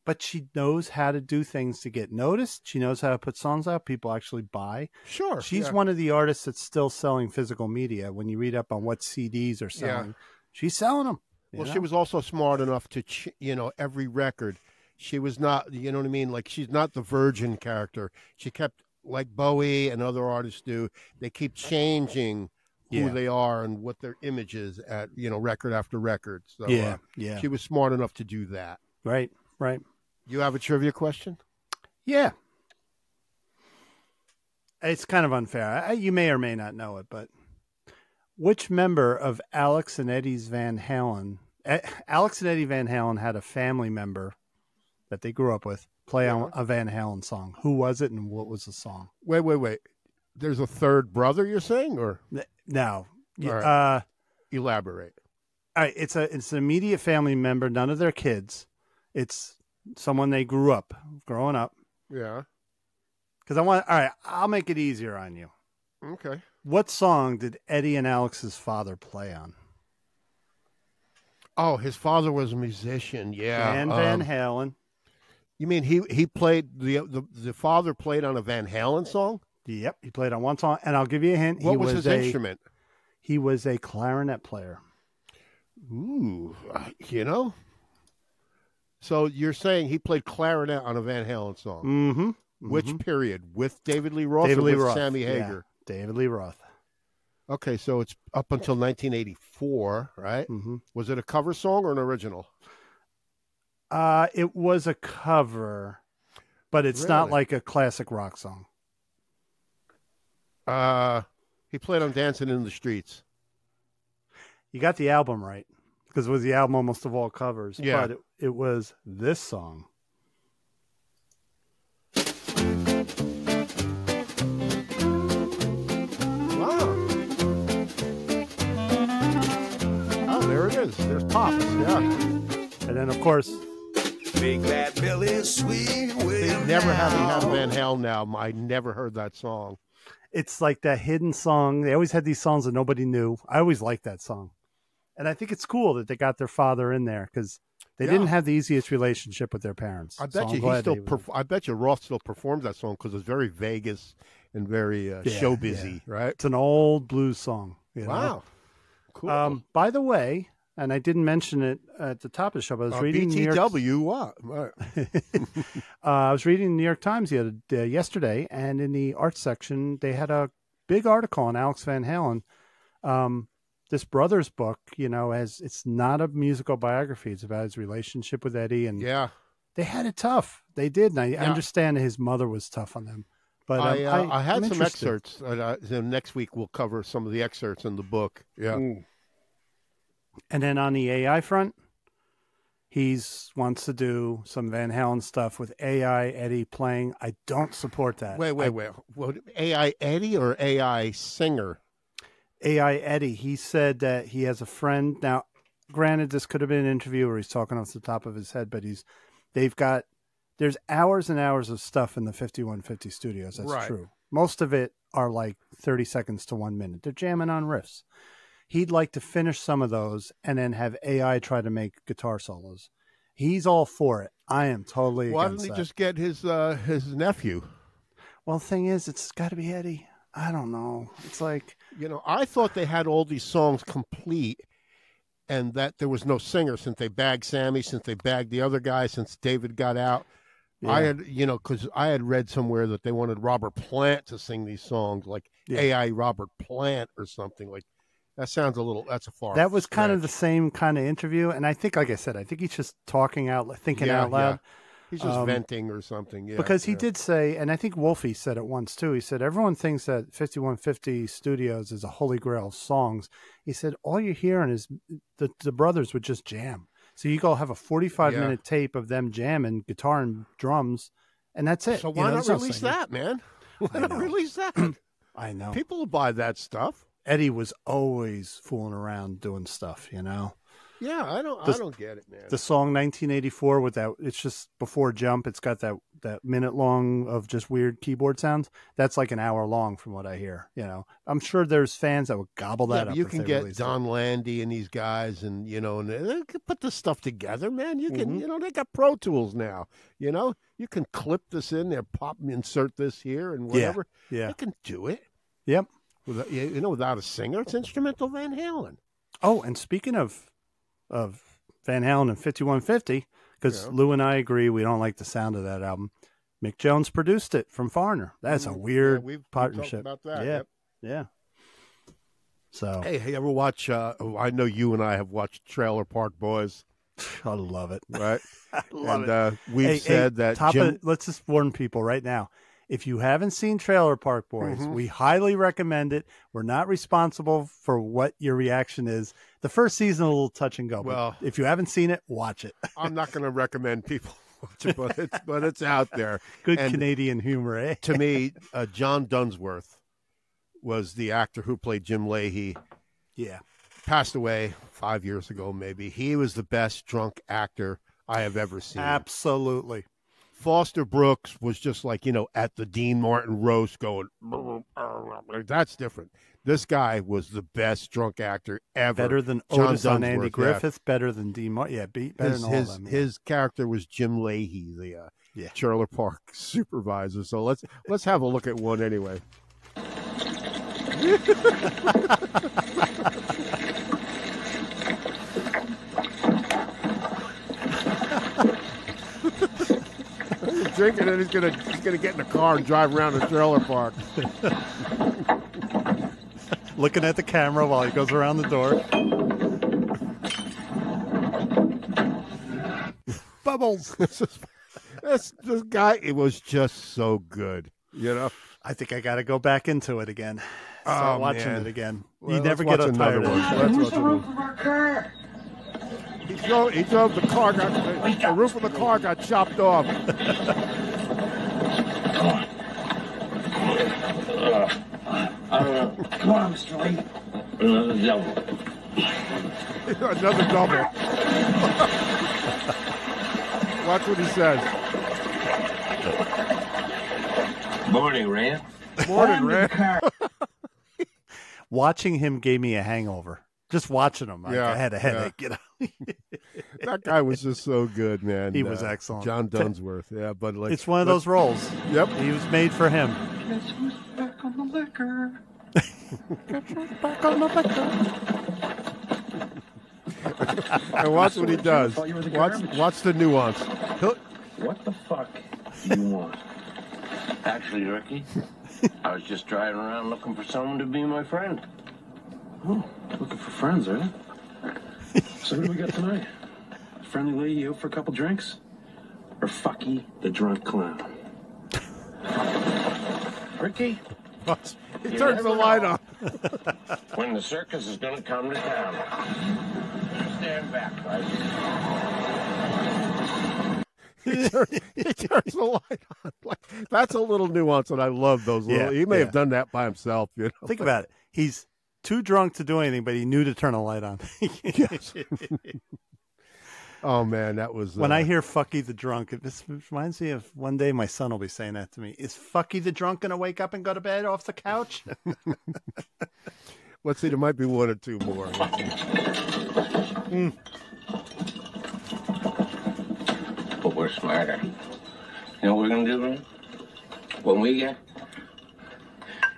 But she knows how to do things to get noticed. She knows how to put songs out people actually buy. Sure. She's one of the artists that's still selling physical media. When you read up on what CDs are selling, she's selling them. Well, she was also smart enough to, every record. She was not, you know what I mean? She's not the virgin character. She kept, like Bowie and other artists do, they keep changing who they are and what their image is at, record after record. So, she was smart enough to do that. Right. You have a trivia question? Yeah. It's kind of unfair. You may or may not know it, but which member of Alex and Eddie Van Halen had a family member that they grew up with play on a Van Halen song? Who was it and what was the song? Wait. There's a third brother, you're saying, or no? Right. Elaborate. All right, it's an immediate family member. None of their kids. It's someone they growing up. Yeah. Because all right, I'll make it easier on you. Okay. What song did Eddie and Alex's father play on? Oh, his father was a musician. Yeah. And Van Halen. You mean he played the father played on a Van Halen song? Yep, he played on one song, and I'll give you a hint. What was his instrument? He was a clarinet player. Ooh, So you're saying he played clarinet on a Van Halen song? Mm-hmm. Which period? With David Lee Roth David or Lee with Roth. Sammy Hagar? Yeah, David Lee Roth. Okay, so it's up until 1984, right? Mm-hmm. Was it a cover song or an original? It was a cover, but it's not like a classic rock song. He played on Dancing in the Streets. You got the album right, because it was the album almost of all covers. Yeah. But it was this song. Wow. Oh, there it is. There's Pop. Yeah. And then, of course, Big Bad Billy, sweet William. Never having had a Van Halen album, I never heard that song. it's like that hidden song. They always had these songs that nobody knew. I always liked that song. And I think it's cool that they got their father in there because they didn't have the easiest relationship with their parents. I bet I bet you Roth still performs that song because it's very Vegas and very show busy, right? It's an old blues song. You know? Wow. Cool. By the way, and I didn't mention it at the top of the show, but I was reading BTW, what? I was reading the New York Times yesterday, and in the arts section, they had a big article on Alex Van Halen. This brother's book, it's not a musical biography. It's about his relationship with Eddie, and they had it tough. They did, and I understand his mother was tough on them. But I had some excerpts. Next week we'll cover some of the excerpts in the book. Yeah. And then on the AI front, he wants to do some Van Halen stuff with AI Eddie playing. I don't support that. Wait. What, AI Eddie or AI singer? AI Eddie. He said that he has a friend. Now, granted, this could have been an interview where he's talking off the top of his head, but there's hours and hours of stuff in the 5150 studios. That's true. Most of it are like 30 seconds to 1 minute. They're jamming on riffs. He'd like to finish some of those and then have AI try to make guitar solos. He's all for it. I am totally Why against didn't that. he just get his nephew? Well, the thing is, it's got to be Eddie. I don't know. It's like... I thought they had all these songs complete and that there was no singer since they bagged Sammy, since they bagged the other guy, since David got out. Yeah. I had, because I had read somewhere that they wanted Robert Plant to sing these songs, like AI Robert Plant or something. Like, that sounds that's a far That was stretch. kind of the same kind of interview. And I think, like I said, he's just talking thinking out loud. Yeah. He's just venting or something. Yeah, because he did say, and I think Wolfie said it once too, he said, everyone thinks that 5150 Studios is a holy grail of songs. He said, all you're hearing is the brothers would just jam. So you go have a 45-minute tape of them jamming guitar and drums, and that's it. So why not release that, man? Why not release that? I know. People will buy that stuff. Eddie was always fooling around doing stuff, Yeah, I don't get it, man. The song 1984 with that, it's just before Jump. It's got that minute long of just weird keyboard sounds. That's like an hour long from what I hear. I'm sure there's fans that would gobble that up. You can get Don Landy and these guys, and and they can put this stuff together, man. You can, they got Pro Tools now. You can clip this in there, insert this here, and whatever. Yeah. You can do it. Yep. Without a singer, it's instrumental Van Halen. Oh, and speaking of Van Halen and 5150, because Lou and I agree we don't like the sound of that album. Mick Jones produced it from Foreigner. That's a weird partnership. We've talked about that. Yeah, Yep. yeah. So, hey, you ever watch? I know you and I have watched Trailer Park Boys. I love it. Right, I love it. We've said that. Let's just warn people right now. If you haven't seen Trailer Park Boys, we highly recommend it. We're not responsible for what your reaction is. The first season a little touch and go. Well, but if you haven't seen it, watch it. I'm not going to recommend people watch it, but it's out there. Good Canadian humor, eh? To me, John Dunsworth was the actor who played Jim Layhe. Yeah. Passed away 5 years ago, maybe. He was the best drunk actor I have ever seen. Absolutely. Foster Brooks was just like, at the Dean Martin roast going, that's different. This guy was the best drunk actor ever. Better than Otis on Andy Griffith, better than Dean Martin. Yeah, better than all of them. Yeah. His character was Jim Layhe, the Trailer Park supervisor. So let's have a look at one anyway. Drinking and he's gonna get in the car and drive around the trailer park. Looking at the camera while he goes around the door. Bubbles. This guy, it was just so good. I think I got to go back into it again. Start watching it again. Well, you never get tired of it. Where's the roof of our car? He drove the car. The roof of the car got chopped off. Come on, Mr. Lee. Another double. Another double. Watch what he says. Morning, Rand. Morning, Rand. Watching him gave me a hangover. Just watching him, I had a headache. That guy was just so good, man. He was excellent. John Dunsworth, but it's one of those roles. Yep, he was made for him. Guess who's back on the liquor? And watch what he does. Watch the nuance. What the fuck do you want? Actually, Ricky, I was just driving around looking for someone to be my friend. Oh, looking for friends, are you? So what do we got tonight? Friendly lady out for a couple drinks? Or Fucky the drunk clown? Ricky? He turns the light on. When the circus is going to come to town. Stand back, right? He turns the light on. Like, that's a little nuance, and I love those. He may have done that by himself. You know? Think about it. He's too drunk to do anything, but he knew to turn a light on. Yes. Oh, man, that was... When I hear Fucky the drunk, this reminds me of one day my son will be saying that to me. Is Fucky the drunk going to wake up and go to bed off the couch? Let's see, there might be one or two more. But we're smarter. You know what we're going to do, man? When we get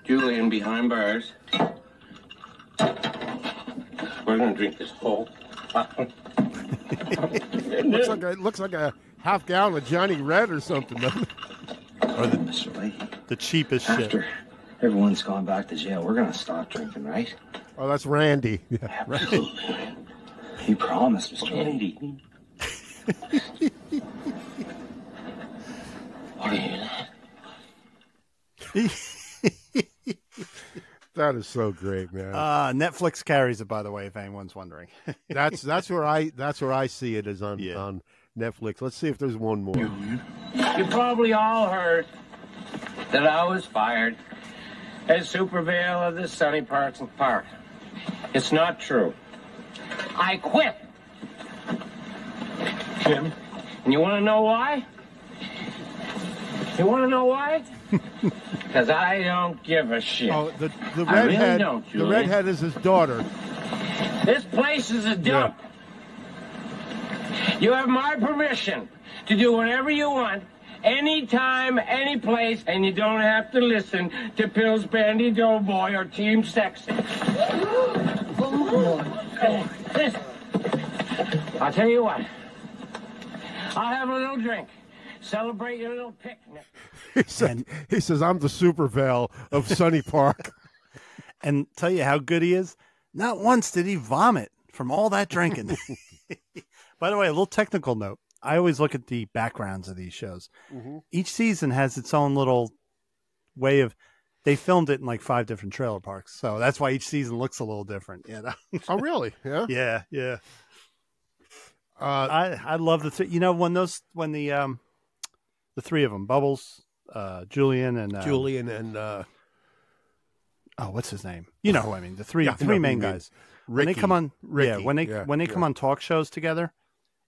Julian behind bars, we're going to drink this whole bottle. looks like a half gallon of Johnny Red or something, doesn't it? Or the cheapest shit. After everyone's gone back to jail, we're going to stop drinking, right? Oh, that's Randy. Yeah. Absolutely. He promised, Mr. Randy. What are you That is so great, man. Netflix carries it, by the way, if anyone's wondering. that's where I see it is on Netflix. Let's see if there's one more. You probably all heard that I was fired as supervisor of the Sunny Parks and Park. It's not true. I quit. Jim? And you want to know why? You want to know why? Because I don't give a shit. Oh, the I redhead. really don't, the Julian. redhead is his daughter. This place is a dump. You have my permission to do whatever you want, anytime, any place, and you don't have to listen to Pill's Bandy Doughboy or Team Sexy. Listen, I'll tell you what. I'll have a little drink. Celebrate your little picnic. He says, I'm the supervisor of Sunny Park. And tell you how good he is. Not once did he vomit from all that drinking. By the way, a little technical note. I always look at the backgrounds of these shows. Mm-hmm. Each season has its own little way of... They filmed it in like 5 different trailer parks. So that's why each season looks a little different. You know? Oh, really? Yeah? Yeah. I love the... You know, when the three of them, Bubbles, Julian, and... what's his name? You know who I mean. The three main guys. Ricky, when they come on, Ricky, when they come on talk shows together,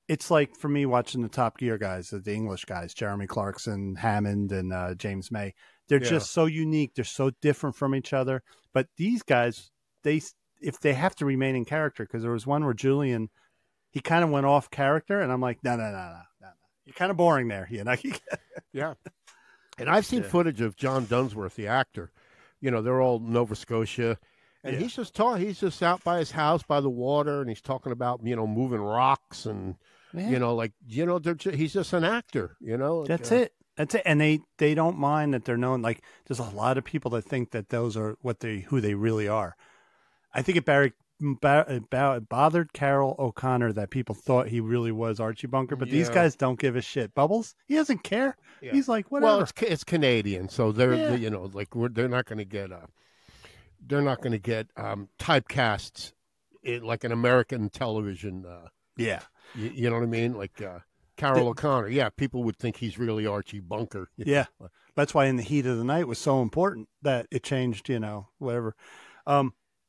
it's like for me watching the Top Gear guys, the English guys, Jeremy Clarkson, Hammond, and James May. They're just so unique. They're so different from each other. But these guys, if they have to remain in character, because there was one where Julian, he kind of went off character, and I'm like, no. You're kind of boring there, you know. Yeah. And I've seen footage of John Dunsworth, the actor. You know, they're all Nova Scotia. And he's just out by his house by the water, and he's talking about, you know, moving rocks and, he's just an actor, you know. That's it. And they don't mind that they're known. Like, there's a lot of people that think that those are who they really are. I think it bothered Carol O'Connor that people thought he really was Archie Bunker, but these guys don't give a shit. Bubbles, he doesn't care. Yeah. He's like, whatever. Well, it's Canadian, so they're they're not going to get typecasts like an American television. You know what I mean? Like Carol O'Connor. Yeah, people would think he's really Archie Bunker. Yeah, that's why In the Heat of the Night was so important that it changed. You know, whatever.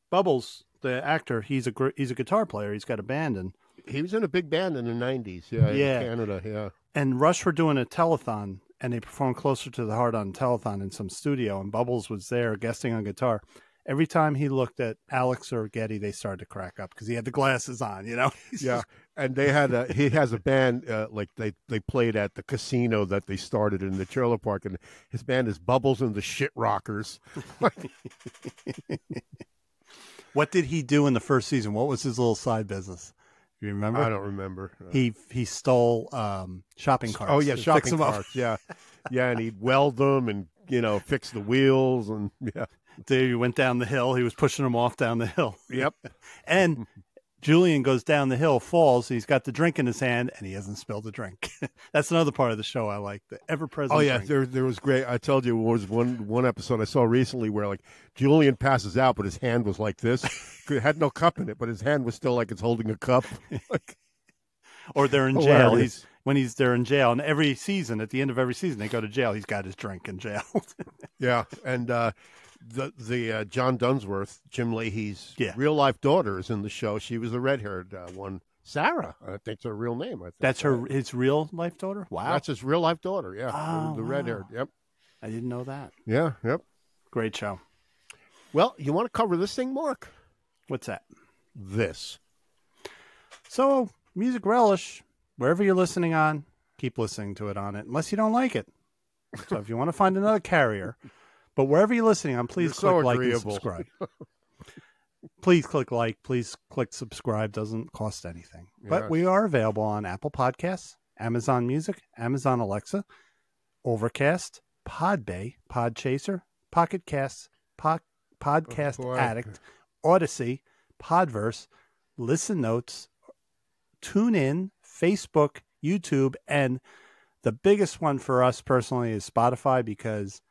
Bubbles, the actor, he's a guitar player. He's got a band, and he was in a big band in the 90s. In Canada. Yeah, and Rush were doing a telethon, and they performed Closer to the Heart on telethon in some studio, and Bubbles was there guesting on guitar. Every time he looked at Alex or Getty, they started to crack up because he had the glasses on, you know? And he has a band, like they played at the casino that they started in the trailer park, and his band is Bubbles and the Shit Rockers. What did he do in the first season? What was his little side business? You remember? I don't remember. He stole shopping carts. Oh yeah, to shopping fix them up. carts. Yeah, yeah, and he'd weld them and fix the wheels and yeah. There he went down the hill. He was pushing them off down the hill. Yep. And Julian goes down the hill, falls. He's got the drink in his hand, and he hasn't spilled the drink. That's another part of the show I like. The ever-present. Oh yeah, drink. there was great. I told you, there was one episode I saw recently where like Julian passes out, but his hand was like this. It had no cup in it, but his hand was still like it's holding a cup. Or they're in jail. They're in jail, and every season, at the end of every season, they go to jail. He's got his drink in jail. Yeah, and the John Dunsworth, Jim Layhe's real life daughter, is in the show. She was the red haired one, Sarah. I think it's her real name. I think that's his real life daughter. Wow, that's his real life daughter. Yeah, the red haired. Yep, I didn't know that. Yeah, yep. Great show. Well, you want to cover this thing, Mark? What's that? This. So, Music Relish, wherever you're listening on, keep listening to it on it, unless you don't like it. So if you want to find another carrier, but wherever you're listening on, please click like and subscribe. Please click like, please click subscribe. Doesn't cost anything. Yes. But we are available on Apple Podcasts, Amazon Music, Amazon Alexa, Overcast, Podbay, Podchaser, Pocket Casts, Podcast Addict, Odyssey, Podverse, Listen Notes, TuneIn, Facebook, YouTube, and the biggest one for us personally is Spotify, because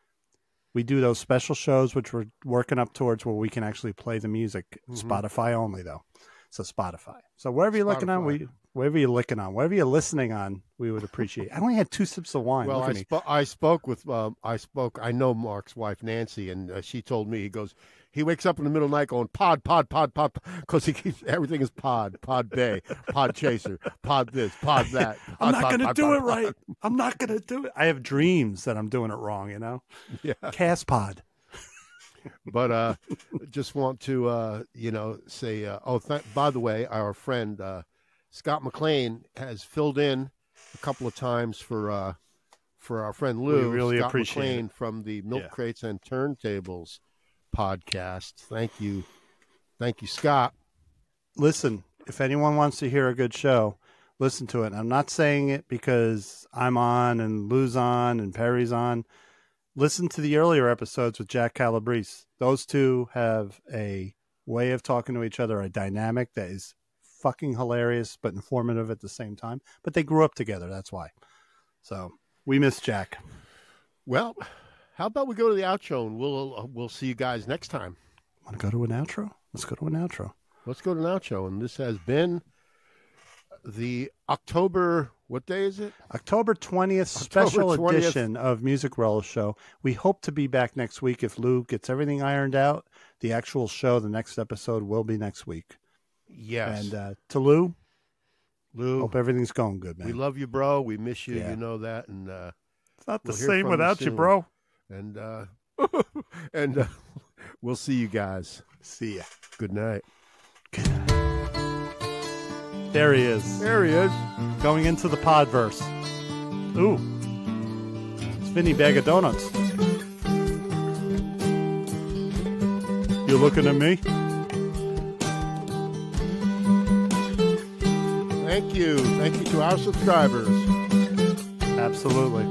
we do those special shows, which we're working up towards where we can actually play the music. Spotify only, though. So Spotify. So wherever you're looking on, wherever you're listening on, we would appreciate. I only had 2 sips of wine. Well, I know Mark's wife, Nancy, and she told me, he wakes up in the middle of the night going, pod, because everything is pod bay, pod chaser, pod this, pod that. I'm not going to do it right. I'm not going to do it. I have dreams that I'm doing it wrong, Yeah. Cast pod. But just want to, say, by the way, our friend Scott McLean has filled in a couple of times for our friend Lou. We really Scott appreciate McLean it. From the Milk Crates and Turntables podcast. Thank you, Scott. Listen, if anyone wants to hear a good show, listen to it. And I'm not saying it because I'm on and Lou's on and Perry's on. Listen to the earlier episodes with Jack Calabrese. Those two have a way of talking to each other, a dynamic that is fucking hilarious but informative at the same time. But they grew up together, that's why. So we miss Jack. Well, how about we go to the outro and we'll see you guys next time. Want to go to an outro? Let's go to an outro. Let's go to an outro. And this has been the October, what day is it? October 20th special edition of Music Relish Show. We hope to be back next week if Lou gets everything ironed out. The actual show, the next episode, will be next week. Yes. And to Lou, hope everything's going good, man. We love you, bro. We miss you. You know that. And it's not the same without you, bro. And we'll see you guys. See ya. Good night. Good night. There he is. There he is. Going into the Podverse. Ooh. It's Vinny Bag of Donuts. You looking at me? Thank you. Thank you to our subscribers. Absolutely.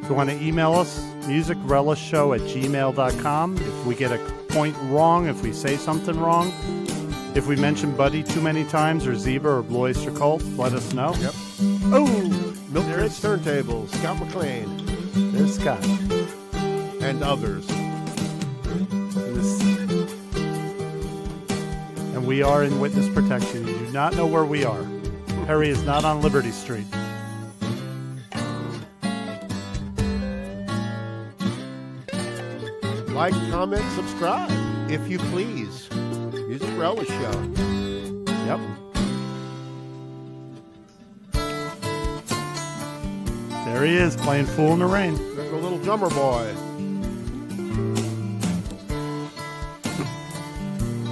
If you want to email us, musicrelishshow@gmail.com. If we get a point wrong, if we say something wrong, if we mention Buddy too many times, or Zebra, or Blue Oyster Cult, let us know. Yep. Oh! Milk Crates Turntables, Scott McLean. There's Scott. And others. And we are in witness protection. You do not know where we are. Perry is not on Liberty Street. Like, comment, subscribe, if you please. Music Relish Show. Yep. There he is, playing Fool in the Rain. There's a little drummer boy.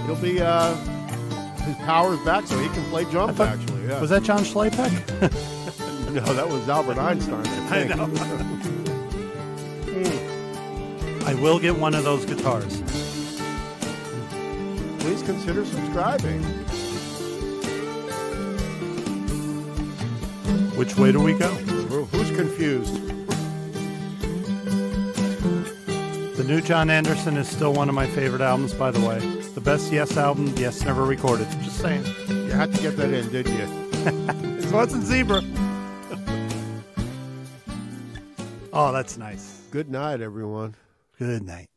He'll be, his power's back so he can play drums, actually. Yeah. Was that John Schlepeck? No, that was Albert Einstein, I think. I know. I will get one of those guitars. please consider subscribing. Which way do we go? Who's confused? The new John Anderson is still one of my favorite albums, by the way. The best Yes album, Yes never recorded. Just saying. You had to get that in, didn't you? It wasn't Zebra. Oh, that's nice. Good night, everyone. Good night.